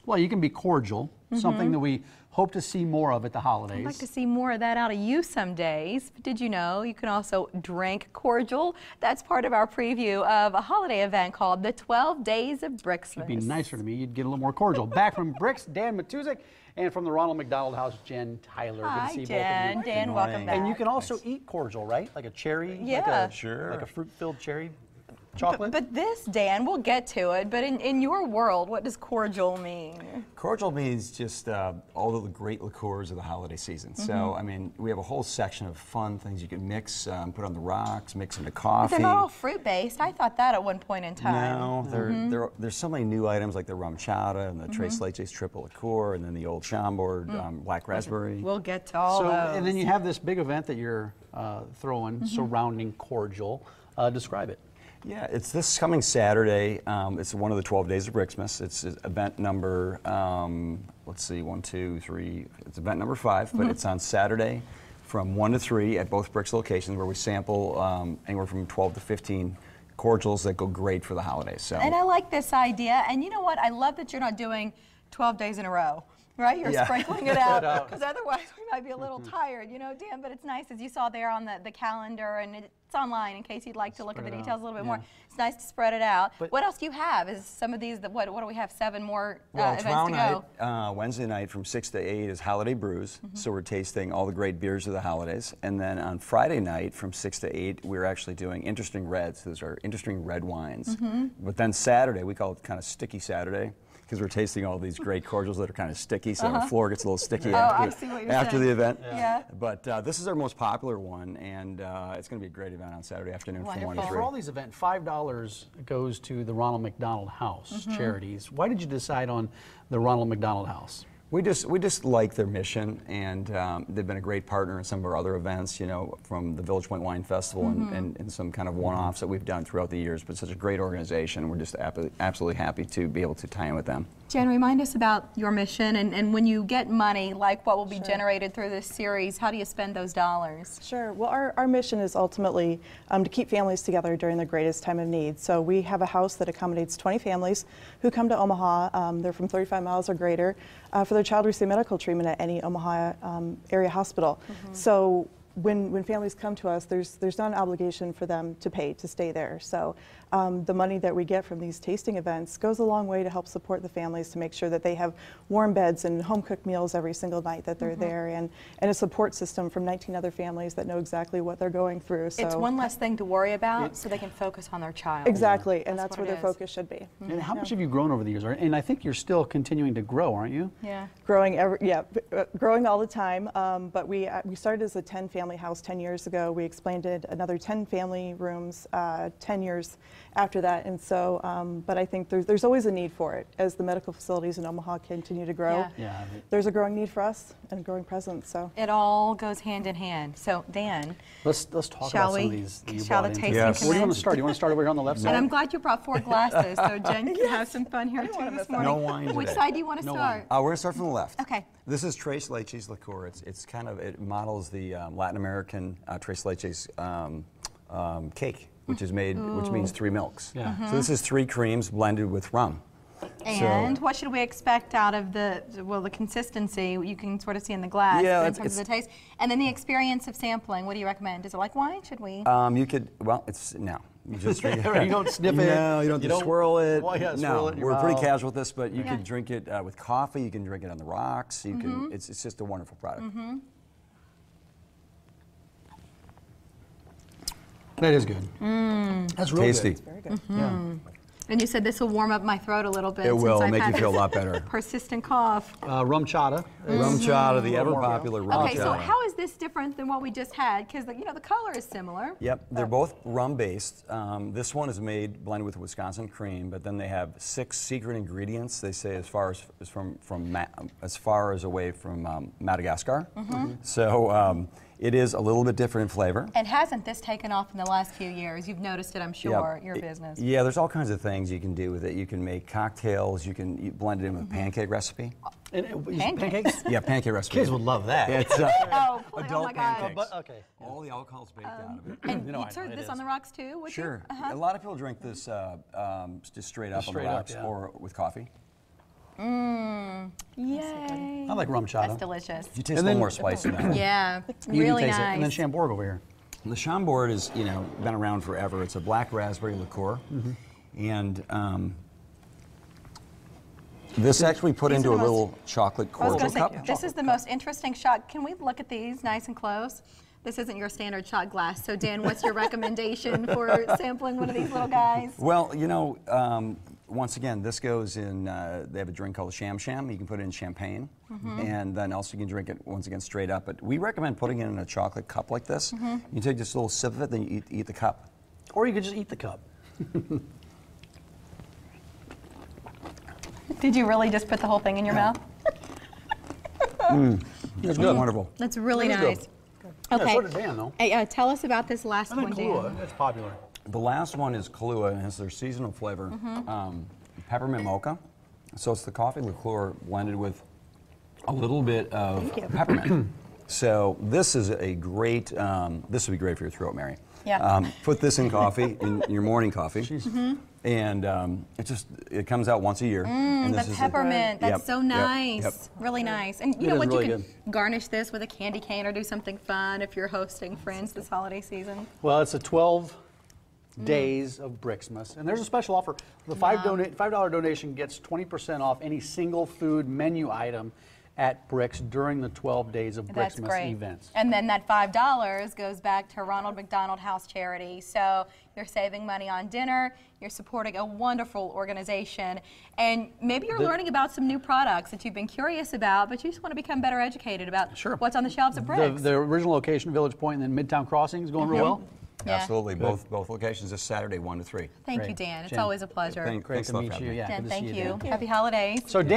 Well, you can be cordial, something that we hope to see more of at the holidays. I'd like to see more of that out of you some days. But did you know you can also drink cordial? That's part of our preview of a holiday event called the 12 Days of Brixmas. It'd be nicer to me. You'd get a little more cordial. Back from Brix, Dan Matuzik, and from the Ronald McDonald House, Jen Tyler. Hi, good to see Jen. both of you. Dan, welcome back. And you can also eat cordial, right? Like a cherry? Yeah. Like a fruit-filled cherry chocolate? But this, Dan, we'll get to it, but in your world, what does cordial mean? Cordial means just all of the great liqueurs of the holiday season. So, I mean, we have a whole section of fun things you can mix, put on the rocks, mix into coffee. But they're not all fruit-based. I thought that at one point in time. No, there's so many new items like the rum chata and the Tres Leches triple liqueur, and then the old Chambord black raspberry. We'll get to all those. And then you have this big event that you're throwing surrounding cordial. Describe it. Yeah, it's this coming Saturday. It's one of the 12 Days of Brixmas. It's event number, let's see, 1, 2, 3. It's event number 5, but it's on Saturday from 1 to 3 at both Brix locations, where we sample anywhere from 12 to 15 cordials that go great for the holidays. So. And I like this idea. And you know what? I love that you're not doing 12 days in a row. Right? You're sprinkling it out, because otherwise we might be a little tired, you know, Dan, but it's nice, as you saw there on the calendar, and it's online in case you'd like to look at the details a little bit more. It's nice to spread it out. But what else do you have? Is some of these, what do we have, 7 more events to go? Night, Wednesday night from 6 to 8 is Holiday Brews, so we're tasting all the great beers of the holidays. And then on Friday night from 6 to 8, we're actually doing Interesting Reds. Those are interesting red wines. But then Saturday, we call it kind of Sticky Saturday, because we're tasting all these great cordials that are kind of sticky, so the floor gets a little sticky after the event. But this is our most popular one, and it's going to be a great event on Saturday afternoon from 1 to 3. For all these events, $5 goes to the Ronald McDonald House Charities. Why did you decide on the Ronald McDonald House? We just like their mission, and they've been a great partner in some of our other events, you know, from the Village Point Wine Festival and some kind of one-offs that we've done throughout the years, but such a great organization. We're just absolutely happy to be able to tie in with them. Jen, remind us about your mission, and when you get money, like what will be generated through this series, how do you spend those dollars? Sure. Well, our mission is ultimately to keep families together during the greatest time of need. So we have a house that accommodates 20 families who come to Omaha. They're from 35 miles or greater for their child receive medical treatment at any Omaha area hospital. So when families come to us, there's not an obligation for them to pay to stay there. So the money that we get from these tasting events goes a long way to help support the families, to make sure that they have warm beds and home-cooked meals every single night that they're there, and a support system from 19 other families that know exactly what they're going through. So it's one less thing to worry about, so they can focus on their child. Exactly, and that's where their focus should be. And how much have you grown over the years? And I think you're still continuing to grow, aren't you? Yeah. Growing growing all the time. But we started as a 10-family house 10 years ago. We expanded another 10 family rooms 10 years after that, and so but I think there's always a need for it as the medical facilities in Omaha continue to grow. There's a growing need for us and a growing presence. So it all goes hand in hand. So Dan, let's talk about some of these. Shall the tasting commence? Where do you want to start? Do you want to start over here on the left side? And I'm glad you brought 4 glasses, so Jen can have some fun here too this morning. No wine today. Which side do you want to start? We're going to start from the left. Okay. This is Tres Leches liqueur. It models the Latin American Tres Leches cake, which is made, which means 3 milks. So this is 3 creams blended with rum. And what should we expect out of the consistency you can sort of see in the glass in terms of the taste, and then the experience of sampling? What do you recommend? Is it like wine? Should we? You could. Well, it's no. You just drink it. You don't sniff it. No, you don't have to swirl it. Well, yeah, no, swirl it in your we're pretty mouth. casual with this, but you can drink it with coffee. You can drink it on the rocks. You can. It's just a wonderful product. That is good. That's really tasty. Good. very good. And you said this will warm up my throat a little bit. It will since make I've you had feel a this lot better. Persistent cough. Rum chata. Rum chata, the ever popular rum Okay, chata. so how is this different than what we just had? Because the color is similar. Yep, they're both rum based. This one is made blended with Wisconsin cream, but then they have 6 secret ingredients. They say as far as away from Madagascar. So it is a little bit different in flavor. And hasn't this taken off in the last few years? You've noticed it, I'm sure, your business. Yeah, there's all kinds of things you can do with it. You can make cocktails. You can blend it in with a pancake recipe. Pancakes? Yeah, pancake recipe. Kids would love that. It's oh adult my God. pancakes. Okay. All the alcohol's baked out of it. And you serve this on the rocks too? Would Sure. You? A lot of people drink this just straight up on the rocks or with coffee. Yay. I like rum chata. That's delicious. You taste a little more spice in that. Yeah, You really can taste nice. it. And then Chambord over here. The Chambord is, been around forever. It's a black raspberry liqueur. And this actually put These into are a the little chocolate I was cordial going to cup. say, this is the most interesting shot. Can we look at these nice and close? This isn't your standard shot glass. So Dan, what's your recommendation for sampling one of these little guys? Well, once again, this goes in, they have a drink called Sham Sham. You can put it in champagne, and then also you can drink it once again straight up. But we recommend putting it in a chocolate cup like this. You take just a little sip of it, then you eat the cup. Or you could just eat the cup. Did you really just put the whole thing in your mouth? It's good. Wonderful. That's really It is nice. good. Okay. Yeah, so did Dan, though. Hey, tell us about this last I one, think Dan. Kahlua, that's popular. The last one is Kahlua, and it has their seasonal flavor, peppermint mocha. So it's the coffee liqueur blended with a little bit of peppermint. So this is a great, this would be great for your throat, Mary. Yeah. Put this in coffee, in your morning coffee. And it comes out once a year. And The this is peppermint, that's Yep, so yep, nice. yep. Really nice. And you It know is what, really you can good. garnish this with a candy cane or do something fun if you're hosting friends this holiday season. Well, it's a 12 days of Brixmas, and there's a special offer. The $5 donation gets 20% off any single food menu item at Brix during the 12 days of That's Brixmas great. events. And then that $5 goes back to Ronald McDonald House Charity. So you're saving money on dinner, you're supporting a wonderful organization, and maybe you're learning about some new products that you've been curious about, but you just want to become better educated about what's on the shelves at Brix. The original location, Village Point, and then Midtown Crossing is going real well. Yeah. Absolutely. Both locations this Saturday, 1 to 3. Thank you, Great. Dan. It's Jen. always a pleasure. Great Thanks to a lot meet for you. having me. Yeah, Jen, good to see thank you, you. Dan. Happy holidays. So Dan.